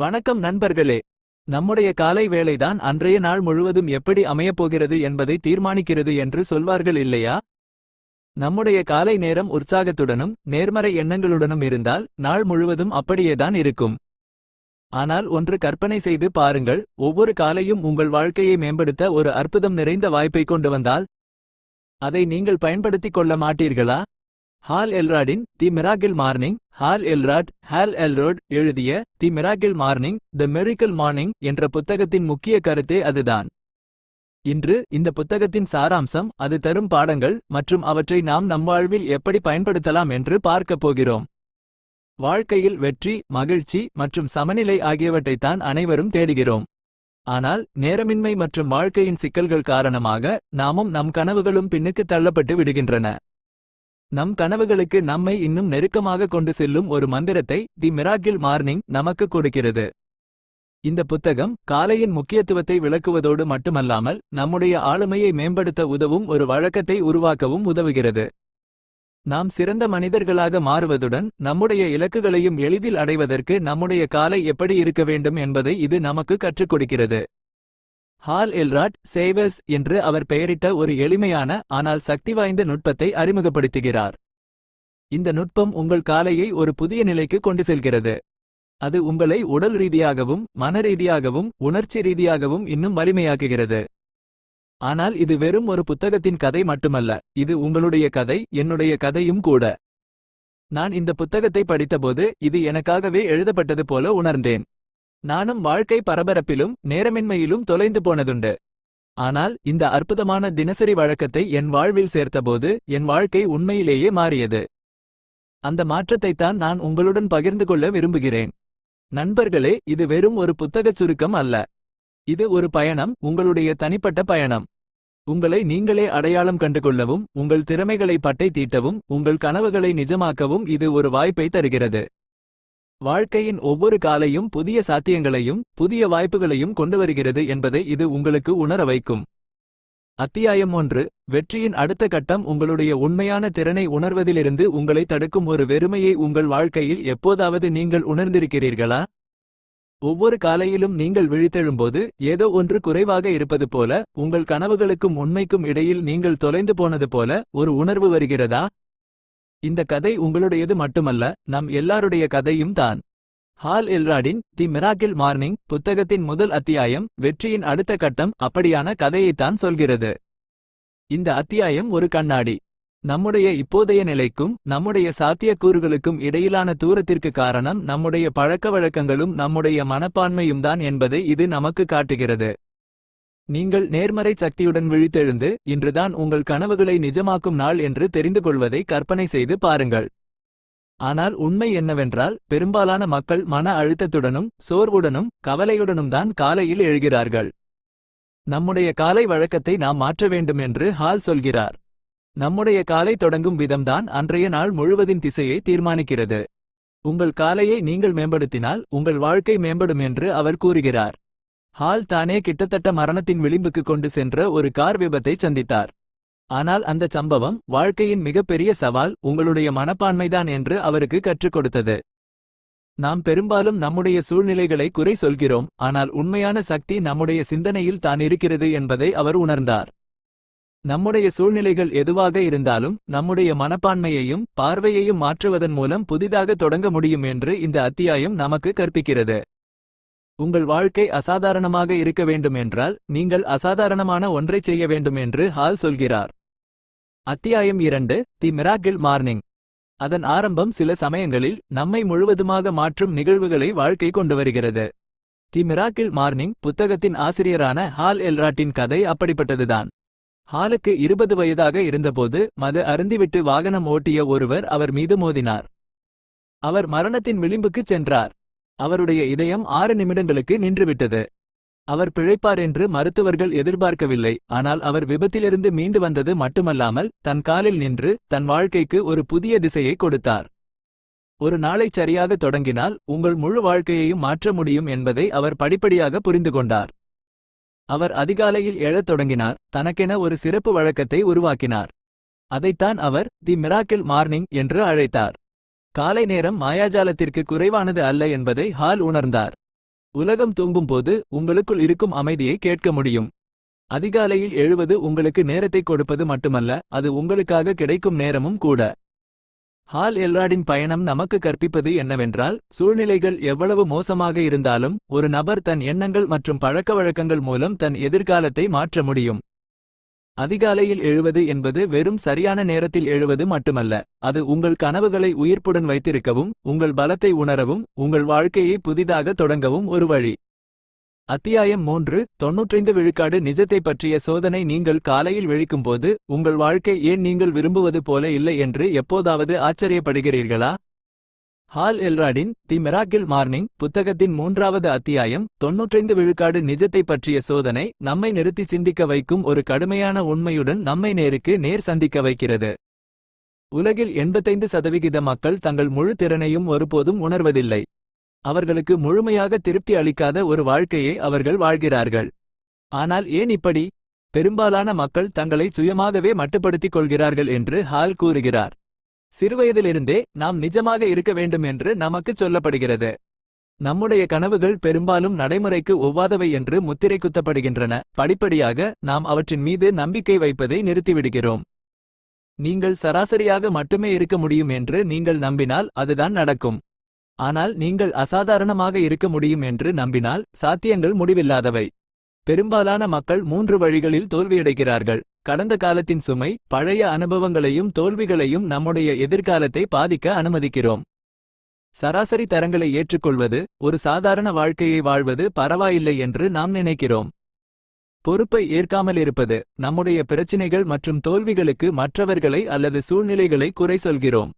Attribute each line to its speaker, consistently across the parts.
Speaker 1: வணக்கம் நண்பர்களே. நம்முடைய காலை வேளைதான் அன்றைய நாள் முழுவதும் எப்படி அமையப்போகிறது என்பதை தீர்மானிக்கிறது என்று சொல்வார்கள் இல்லையா? நம்முடைய காலை நேரம் உற்சாகத்துடனும் நேர்மறை எண்ணங்களுடனும் இருந்தால் நாள் முழுவதும் அப்படியேதான் இருக்கும். ஆனால் ஒன்று கற்பனை செய்து பாருங்கள், ஒவ்வொரு காலையும் உங்கள் வாழ்க்கையை மேம்படுத்த ஒரு அற்புதம் நிறைந்த வாய்ப்பை கொண்டு வந்தால் அதை நீங்கள் பயன்படுத்திக் கொள்ள மாட்டீர்களா? ஹால் எல்ராடின் the miracle morning. Hal Elrod எழுதிய the miracle morning, the miracle morning என்ற புத்தகத்தின் முக்கிய கருத்தே அதுதான். இன்று இந்த புத்தகத்தின் சாராம்சம், அது தரும் பாடங்கள் மற்றும் அவற்றை நாம் நம் வாழ்வில் எப்படி பயன்படுத்தலாம் என்று பார்க்கப் போகிறோம். வாழ்க்கையில் வெற்றி, மகிழ்ச்சி மற்றும் சமநிலை ஆகியவற்றைத்தான் அனைவரும் தேடுகிறோம். ஆனால் நேரமின்மை மற்றும் வாழ்க்கையின் சிக்கல்கள் காரணமாக நாமும் நம் கனவுகளும் பின்னுக்கு தள்ளப்பட்டு விடுகின்றன. நம் கனவுகளுக்கு நம்மை இன்னும் நெருக்கமாக கொண்டு செல்லும் ஒரு மந்திரத்தை தி மிராக்கிள் மார்னிங் நமக்கு கொடுக்கிறது. இந்த புத்தகம் காலையின் முக்கியத்துவத்தை விளக்குவதோடு மட்டுமல்லாமல் நம்முடைய ஆளுமையை மேம்படுத்த உதவும் ஒரு வழக்கத்தை உருவாக்கவும் உதவுகிறது. நாம் சிறந்த மனிதர்களாக மாறுவதுடன் நம்முடைய இலக்குகளையும் எளிதில் அடைவதற்கு நம்முடைய காலை எப்படி இருக்க வேண்டும் என்பதை இது நமக்கு கற்றுக் கொடுக்கிறது. ஹால் எல்ராட் சேவர்ஸ் என்று அவர் பெயரிட்ட ஒரு எளிமையான ஆனால் சக்தி வாய்ந்த நுட்பத்தை அறிமுகப்படுத்துகிறார். இந்த நுட்பம் உங்கள் காலையை ஒரு புதிய நிலைக்கு கொண்டு செல்கிறது. அது உங்களை உடல் ரீதியாகவும் மனரீதியாகவும் உணர்ச்சி ரீதியாகவும் இன்னும் வலிமையாக்குகிறது. ஆனால் இது வெறும் ஒரு புத்தகத்தின் கதை மட்டுமல்ல, இது உங்களுடைய கதை, என்னுடைய கதையும் கூட. நான் இந்த புத்தகத்தை படித்தபோது இது எனக்காகவே எழுதப்பட்டது போல உணர்ந்தேன். நானும் வாழ்க்கை பரபரப்பிலும் நேரமின்மையிலும் தொலைந்து போனதுண்டு. ஆனால் இந்த அற்புதமான தினசரி வழக்கத்தை என் வாழ்வில் சேர்த்தபோது என் வாழ்க்கை உண்மையிலேயே மாறியது. அந்த மாற்றத்தைத்தான் நான் உங்களுடன் பகிர்ந்து கொள்ள விரும்புகிறேன். நண்பர்களே, இது வெறும் ஒரு புத்தகச் சுருக்கம் அல்ல. இது ஒரு பயணம், உங்களுடைய தனிப்பட்ட பயணம். உங்களை நீங்களே அடையாளம் கண்டுகொள்ளவும், உங்கள் திறமைகளை பட்டை தீட்டவும், உங்கள் கனவுகளை நிஜமாக்கவும் இது ஒரு வாய்ப்பை தருகிறது. வாழ்க்கையின் ஒவ்வொரு காலையும் புதிய சாத்தியங்களையும் புதிய வாய்ப்புகளையும் கொண்டு வருகிறது என்பதை இது உங்களுக்கு உணர வைக்கும். அத்தியாயம் 1. வெற்றியின் அடுத்த கட்டம். உங்களுடைய உண்மையான திறனை உணர்வதிலிருந்து உங்களை தடுக்கும் ஒரு வெறுமையை உங்கள் வாழ்க்கையில் எப்போதாவது நீங்கள் உணர்ந்திருக்கிறீர்களா? ஒவ்வொரு காலையிலும் நீங்கள் விழித்தெழும்போது ஏதோ ஒன்று குறைவாக இருப்பது போல, உங்கள் கனவுகளுக்கும் உண்மைக்கும் இடையில் நீங்கள் தொலைந்து போனது போல ஒரு உணர்வு வருகிறதா? இந்த கதை உங்களுடையது மட்டுமல்ல, நம் எல்லாருடைய கதையும் தான். ஹால் எல்ராடின் தி மிராக்கிள் மார்னிங் புத்தகத்தின் முதல் அத்தியாயம் வெற்றியின் அடுத்த கட்டம் அப்படியான கதையைத்தான் சொல்கிறது. இந்த அத்தியாயம் ஒரு கண்ணாடி. நம்முடைய இப்போதைய நிலைக்கும் நம்முடைய சாத்தியக்கூறுகளுக்கும் இடையிலான தூரத்திற்கு காரணம் நம்முடைய பழக்கவழக்கங்களும் நம்முடைய மனப்பான்மையும் தான் என்பதை இது நமக்கு காட்டுகிறது. நீங்கள் நேர்மறை சக்தியுடன் விழித்தெழுந்து இன்றுதான் உங்கள் கனவுகளை நிஜமாக்கும் நாள் என்று தெரிந்து கொள்வதை கற்பனை செய்து பாருங்கள். ஆனால் உண்மை என்னவென்றால், பெரும்பாலான மக்கள் மன அழுத்தத்துடனும் சோர்வுடனும் கவலையுடனும் தான் காலையில் எழுகிறார்கள். நம்முடைய காலை வழக்கத்தை நாம் மாற்ற வேண்டும் என்று ஹால் சொல்கிறார். நம்முடைய காலை தொடங்கும் விதம்தான் அன்றைய நாள் முழுவதின் திசையை தீர்மானிக்கிறது. உங்கள் காலையை நீங்கள் மேம்படுத்தினால் உங்கள் வாழ்க்கை மேம்படும் என்று அவர் கூறுகிறார். ஹால் தானே கிட்டத்தட்ட மரணத்தின் விளிம்புக்கு கொண்டு சென்ற ஒரு கார் விபத்தை சந்தித்தார். ஆனால் அந்த சம்பவம் வாழ்க்கையின் மிகப்பெரிய சவால் உங்களுடைய மனப்பான்மைதான் என்று அவருக்கு கற்றுக் கொடுத்தது. நாம் பெரும்பாலும் நம்முடைய சூழ்நிலைகளை குறை சொல்கிறோம், ஆனால் உண்மையான சக்தி நம்முடைய சிந்தனையில் தான் இருக்கிறது என்பதை அவர் உணர்ந்தார். நம்முடைய சூழ்நிலைகள் எதுவாக இருந்தாலும் நம்முடைய மனப்பான்மையையும் பார்வையையும் மாற்றுவதன் மூலம் புதிதாக தொடங்க முடியும் என்று இந்த அத்தியாயம் நமக்கு கற்பிக்கிறது. உங்கள் வாழ்க்கை அசாதாரணமாக இருக்க வேண்டும் என்றால் நீங்கள் அசாதாரணமான ஒன்றைச் செய்ய வேண்டும் என்று ஹால் சொல்கிறார். அத்தியாயம் 2. தி மிராக்கிள் மார்னிங். அதன் ஆரம்பம் சில சமயங்களில் நம்மை முழுவதுமாக மாற்றும் நிகழ்வுகளை வாழ்க்கை கொண்டு வருகிறது. தி மிராக்கிள் மார்னிங் புத்தகத்தின் ஆசிரியரான ஹால் எல்ராட்டின் கதை அப்படிப்பட்டதுதான். ஹாலுக்கு 20 வயதாக இருந்தபோது மது அருந்திவிட்டு வாகனம் ஓட்டிய ஒருவர் அவர் மீது மோதினார். அவர் மரணத்தின் விளிம்புக்குச் சென்றார். அவருடைய இதயம் 6 நிமிடங்களுக்கு நின்றுவிட்டது. அவர் பிழைப்பார் என்று மருத்துவர்கள் எதிர்பார்க்கவில்லை. ஆனால் அவர் விபத்திலிருந்து மீண்டு வந்தது மட்டுமல்லாமல் தன் காலில் நின்று தன் வாழ்க்கைக்கு ஒரு புதிய திசையை கொடுத்தார். ஒரு நாளை சரியாக தொடங்கினால் உங்கள் முழு வாழ்க்கையையும் மாற்ற முடியும் என்பதை அவர் படிப்படியாக புரிந்து கொண்டார். அவர் அதிகாலையில் எழத் தொடங்கினார், தனக்கென ஒரு சிறப்பு வழக்கத்தை உருவாக்கினார். அதைத்தான் அவர் தி மிராக்கிள் மார்னிங் என்று அழைத்தார். காலை நேரம் மாயாஜாலத்திற்கு குறைவானது அல்ல என்பதை ஹால் உணர்ந்தார். உலகம் தூங்கும்போது உங்களுக்குள் இருக்கும் அமைதியை கேட்க முடியும். அதிகாலையில் எழுவது உங்களுக்கு நேரத்தை கொடுப்பது மட்டுமல்ல, அது உங்களுக்காக கிடைக்கும் நேரமும் கூட. ஹால் எல்ராடின் பயணம் நமக்கு கற்பிப்பது என்னவென்றால், சூழ்நிலைகள் எவ்வளவு மோசமாக இருந்தாலும் ஒரு நபர் தன் எண்ணங்கள் மற்றும் பழக்கவழக்கங்கள் மூலம் தன் எதிர்காலத்தை மாற்ற முடியும். அதிகாலையில் எழுவது என்பது வெறும் சரியான நேரத்தில் எழுவது மட்டுமல்ல, அது உங்கள் கனவுகளை உயிர்ப்புடன் வைத்திருக்கவும், உங்கள் பலத்தை உணரவும், உங்கள் வாழ்க்கையை புதிதாக தொடங்கவும் ஒரு வழி. அத்தியாயம் 3 95 விழுக்காடு நிஜத்தை பற்றிய சோதனை. நீங்கள் காலையில் விழிக்கும்போது உங்கள் வாழ்க்கை ஏன் நீங்கள் விரும்புவது போல இல்லை என்று எப்போதாவது ஆச்சரியப்படுகிறீர்களா? ஹால் எல்ராடின் தி மிராக்கிள் மார்னிங் புத்தகத்தின் 3வது அத்தியாயம் 95 விழுக்காடு நிஜத்தை பற்றிய சோதனை நம்மை நிறுத்தி சிந்திக்க வைக்கும் ஒரு கடுமையான உண்மையுடன் நம்மை நேருக்கு நேர் சந்திக்க வைக்கிறது. உலகில் 85% மக்கள் தங்கள் முழு திறனையும் ஒருபோதும் உணர்வதில்லை. அவர்களுக்கு முழுமையாக திருப்தி அளிக்காத ஒரு வாழ்க்கையை அவர்கள் வாழ்கிறார்கள். ஆனால் ஏன் இப்படி? பெரும்பாலான மக்கள் தங்களை சுயமாகவே மட்டுப்படுத்திக் கொள்கிறார்கள் என்று ஹால் கூறுகிறார். சிறுவயதிலிருந்தே நாம் நிஜமாக இருக்க வேண்டும் என்று நமக்குச் சொல்லப்படுகிறது. நம்முடைய கனவுகள் பெரும்பாலும் நடைமுறைக்கு ஒவ்வாதவை என்று முத்திரை குத்தப்படுகின்றன. படிப்படியாக நாம் அவற்றின் மீது நம்பிக்கை வைப்பதை நிறுத்திவிடுகிறோம். நீங்கள் சராசரியாக மட்டுமே இருக்க முடியும் என்று நீங்கள் நம்பினால் அதுதான் நடக்கும். ஆனால் நீங்கள் அசாதாரணமாக இருக்க முடியும் என்று நம்பினால் சாத்தியங்கள் முடிவில்லாதவை. பெரும்பாலான மக்கள் 3 வழிகளில் தோல்வியடைகிறார்கள். கடந்த காலத்தின் சுமை, பழைய அனுபவங்களையும் தோல்விகளையும் நம்முடைய எதிர்காலத்தை பாதிக்க அனுமதிக்கிறோம். சராசரி தரங்களை ஏற்றுக்கொள்வது, ஒரு சாதாரண வாழ்க்கையை வாழ்வது பரவாயில்லை என்று நாம் நினைக்கிறோம். பொறுப்பை ஏற்காமல் இருப்பது, நம்முடைய பிரச்சினைகள் மற்றும் தோல்விகளுக்கு மற்றவர்களை அல்லது சூழ்நிலைகளை குறை சொல்கிறோம்.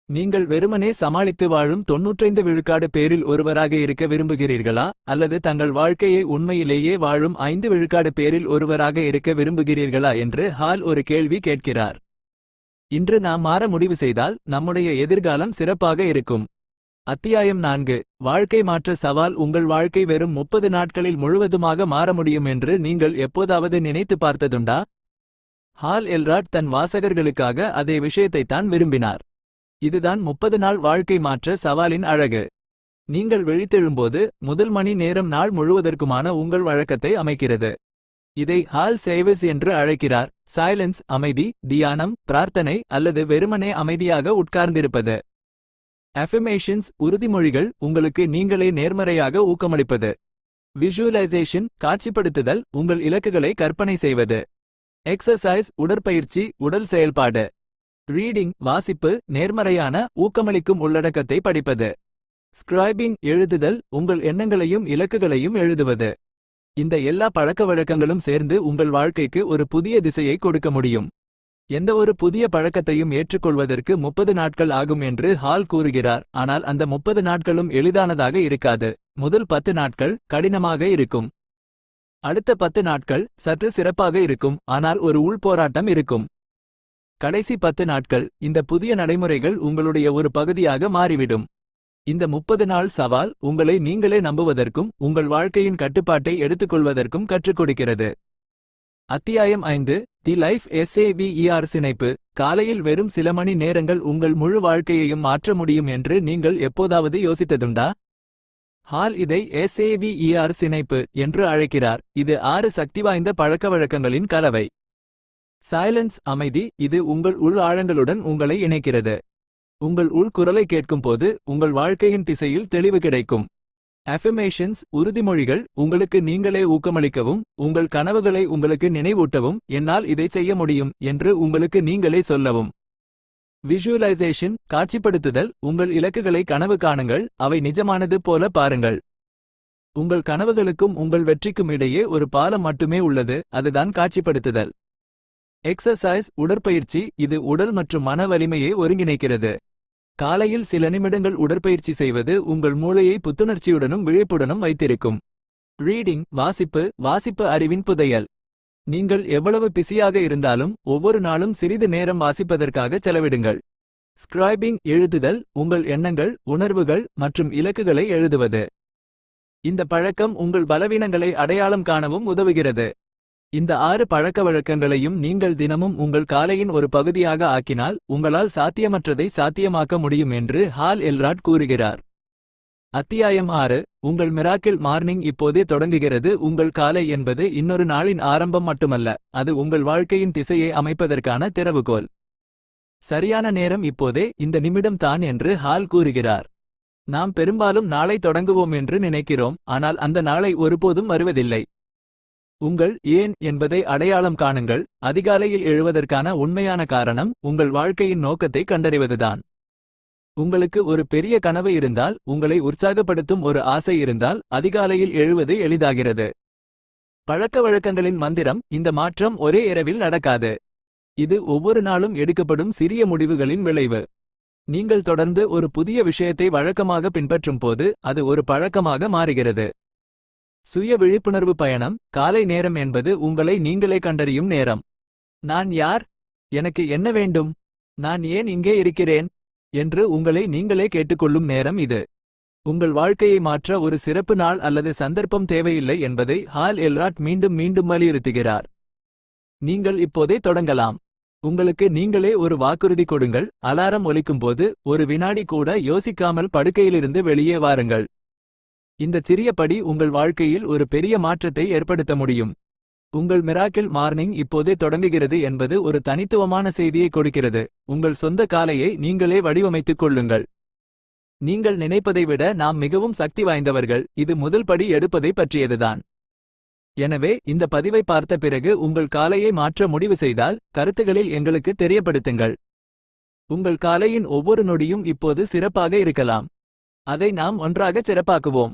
Speaker 1: நீங்கள் வெறுமனே சமாளித்து வாழும் 95 விழுக்காடு பேரில் ஒருவராக இருக்க விரும்புகிறீர்களா, அல்லது தங்கள் வாழ்க்கையை உண்மையிலேயே வாழும் 5 விழுக்காடு பேரில் ஒருவராக இருக்க விரும்புகிறீர்களா என்று ஹால் ஒரு கேள்வி கேட்கிறார். இன்று நாம் மாற முடிவு செய்தால் நம்முடைய எதிர்காலம் சிறப்பாக இருக்கும். அத்தியாயம் 4 வாழ்க்கை மாற்ற சவால். உங்கள் வாழ்க்கை வெறும் 30 நாட்களில் முழுவதுமாக மாற முடியும் என்று நீங்கள் எப்போதாவது நினைத்து பார்த்ததுண்டா? ஹால் எல்ராட் தன் வாசகர்களுக்காக அதே விஷயத்தைத்தான் விரும்பினார். இதுதான் 30 நாள் வாழ்க்கை மாற்ற சவாலின் அழகு. நீங்கள் விழித்தெழும்போது முதல் மணி நேரம் நாள் முழுவதற்குமான உங்கள் வழக்கத்தை அமைக்கிறது. இதை ஹால் சேவஸ் என்று அழைக்கிறார். சைலன்ஸ், அமைதி, தியானம், பிரார்த்தனை அல்லது வெறுமனே அமைதியாக உட்கார்ந்திருப்பது. அஃபர்மேஷன்ஸ், உறுதிமொழிகள், உங்களுக்கு நீங்களே நேர்மறையாக ஊக்கமளிப்பது. விஷுவலைசேஷன், காட்சிப்படுத்துதல், உங்கள் இலக்குகளை கற்பனை செய்வது. எக்ஸசைஸ், உடற்பயிற்சி, உடல் செயல்பாடு. ரீடிங், வாசிப்பு, நேர்மறையான ஊக்கமளிக்கும் உள்ளடக்கத்தை படிப்பது. ஸ்கிரைபிங், எழுதுதல், உங்கள் எண்ணங்களையும் இலக்குகளையும் எழுதுவது. இந்த எல்லா பழக்கவழக்கங்களும் சேர்ந்து உங்கள் வாழ்க்கைக்கு ஒரு புதிய திசையை கொடுக்க முடியும். எந்தவொரு புதிய பழக்கத்தையும் ஏற்றுக்கொள்வதற்கு 30 நாட்கள் ஆகும் என்று ஹால் கூறுகிறார். ஆனால் அந்த 30 நாட்களும் எளிதானதாக இருக்காது. முதல் 10 நாட்கள் கடினமாக இருக்கும். அடுத்த 10 நாட்கள் சற்று சிறப்பாக இருக்கும், ஆனால் ஒரு உள்போராட்டம் இருக்கும். கடைசி 10 நாட்கள், இந்த புதிய நடைமுறைகள் உங்களுடைய ஒரு பகுதியாக மாறிவிடும். இந்த 30 நாள் சவால் உங்களை நீங்களே நம்புவதற்கும் உங்கள் வாழ்க்கையின் கட்டுப்பாட்டை எடுத்துக்கொள்வதற்கும் கற்றுக் கொடுக்கிறது. அத்தியாயம் 5 தி லைஃப் SAVER சினைப்பு. காலையில் வெறும் சில மணி நேரங்கள் உங்கள் முழு வாழ்க்கையையும் மாற்ற முடியும் என்று நீங்கள் எப்போதாவது யோசித்ததுண்டா? ஹால் இதை SAVER சினைப்பு என்று அழைக்கிறார். இது 6 சக்திவாய்ந்த பழக்கவழக்கங்களின் கலவை. சைலன்ஸ், அமைதி, இது உங்கள் உள் ஆழங்களுடன் உங்களை இணைக்கிறது. உங்கள் உள் குரலை கேட்கும்போது உங்கள் வாழ்க்கையின் திசையில் தெளிவு கிடைக்கும். அஃபர்மேஷன்ஸ், உறுதிமொழிகள், உங்களுக்கு நீங்களே ஊக்கமளிக்கவும், உங்கள் கனவுகளை உங்களுக்கு நினைவூட்டவும், என்னால் இதை செய்ய முடியும் என்று உங்களுக்கு நீங்களே சொல்லவும். விஷுவலைசேஷன், காட்சிப்படுத்துதல், உங்கள் இலக்குகளை கனவு காணுங்கள், அவை நிஜமானது போல பாருங்கள். உங்கள் கனவுகளுக்கும் உங்கள் வெற்றிக்கும் இடையே ஒரு பாலம் மட்டுமே உள்ளது, அதுதான் காட்சிப்படுத்துதல். எக்ஸசைஸ், உடற்பயிற்சி, இது உடல் மற்றும் மன வலிமையை ஒருங்கிணைக்கிறது. காலையில் சில நிமிடங்கள் உடற்பயிற்சி செய்வது உங்கள் மூளையை புத்துணர்ச்சியுடனும் விழிப்புடனும் வைத்திருக்கும். ரீடிங், வாசிப்பு அறிவின் புதையல். நீங்கள் எவ்வளவு பிஸியாக இருந்தாலும் ஒவ்வொரு நாளும் சிறிது நேரம் வாசிப்பதற்காக செலவிடுங்கள். ஸ்கிரைபிங், எழுதுதல், உங்கள் எண்ணங்கள், உணர்வுகள் மற்றும் இலக்குகளை எழுதுவது. இந்த பழக்கம் உங்கள் பலவீனங்களை அடையாளம் காணவும் உதவுகிறது. இந்த 6 பழக்கவழக்கங்களையும் நீங்கள் தினமும் உங்கள் காலையின் ஒரு பகுதியாக ஆக்கினால் உங்களால் சாத்தியமற்றதை சாத்தியமாக்க முடியும் என்று ஹால் எல்ராட் கூறுகிறார். அத்தியாயம் 6. உங்கள் மிராக்கிள் மார்னிங் இப்போதே தொடங்குகிறது. உங்கள் காலை என்பது இன்னொரு நாளின் ஆரம்பம் மட்டுமல்ல, அது உங்கள் வாழ்க்கையின் திசையை அமைப்பதற்கான திறவுகோல். சரியான நேரம் இப்போதே, இந்த நிமிடம் தான் என்று ஹால் கூறுகிறார். நாம் பெரும்பாலும் நாளை தொடங்குவோம் என்று நினைக்கிறோம், ஆனால் அந்த நாளை ஒருபோதும் வருவதில்லை. உங்கள் ஏன் என்பதை அடையாளம் காணுங்கள். அதிகாலையில் எழுவதற்கான உண்மையான காரணம் உங்கள் வாழ்க்கையின் நோக்கத்தை கண்டறிவதுதான். உங்களுக்கு ஒரு பெரிய கனவு இருந்தால், உங்களை உற்சாகப்படுத்தும் ஒரு ஆசை இருந்தால், அதிகாலையில் எழுவது எளிதாகிறது. பழக்கவழக்கங்களின் மந்திரம்: இந்த மாற்றம் ஒரே இரவில் நடக்காது. இது ஒவ்வொரு நாளும் எடுக்கப்படும் சிறிய முடிவுகளின் விளைவு. நீங்கள் தொடர்ந்து ஒரு புதிய விஷயத்தை வழக்கமாக பின்பற்றும் போது, அது ஒரு பழக்கமாக மாறுகிறது. சுய விழிப்புணர்வு பயணம். காலை நேரம் என்பது உங்களை நீங்களே கண்டறியும் நேரம். நான் யார்? எனக்கு என்ன வேண்டும்? நான் ஏன் இங்கே இருக்கிறேன் என்று உங்களை நீங்களே கேட்டுக்கொள்ளும் நேரம் இது. உங்கள் வாழ்க்கையை மாற்ற ஒரு சிறப்பு நாள் அல்லது சந்தர்ப்பம் தேவையில்லை என்பதை ஹால் எல்ராட் மீண்டும் மீண்டும் வலியுறுத்துகிறார். நீங்கள் இப்போதே தொடங்கலாம். உங்களுக்கு நீங்களே ஒரு வாக்குறுதி கொடுங்கள். அலாரம் ஒலிக்கும்போது ஒரு வினாடி கூட யோசிக்காமல் படுக்கையிலிருந்து வெளியே வாருங்கள். இந்த சிறிய படி உங்கள் வாழ்க்கையில் ஒரு பெரிய மாற்றத்தை ஏற்படுத்த முடியும். உங்கள் மிராக்கிள் மார்னிங் இப்போதே தொடங்குகிறது என்பது ஒரு தனித்துவமான செய்தியை கொடுக்கிறது. உங்கள் சொந்த காலையை நீங்களே வடிவமைத்துக் கொள்ளுங்கள். நீங்கள் நினைப்பதை விட நாம் மிகவும் சக்தி வாய்ந்தவர்கள். இது முதல் படி எடுப்பதை பற்றியதுதான். எனவே இந்த பதிவை பார்த்த பிறகு உங்கள் காலையை மாற்ற முடிவு செய்தால், கருத்துகளில் எங்களுக்கு தெரியப்படுத்துங்கள். உங்கள் காலையின் ஒவ்வொரு நொடியும் இப்போது சிறப்பாக இருக்கலாம். அதை நாம் ஒன்றாக சிறப்பாக்குவோம்.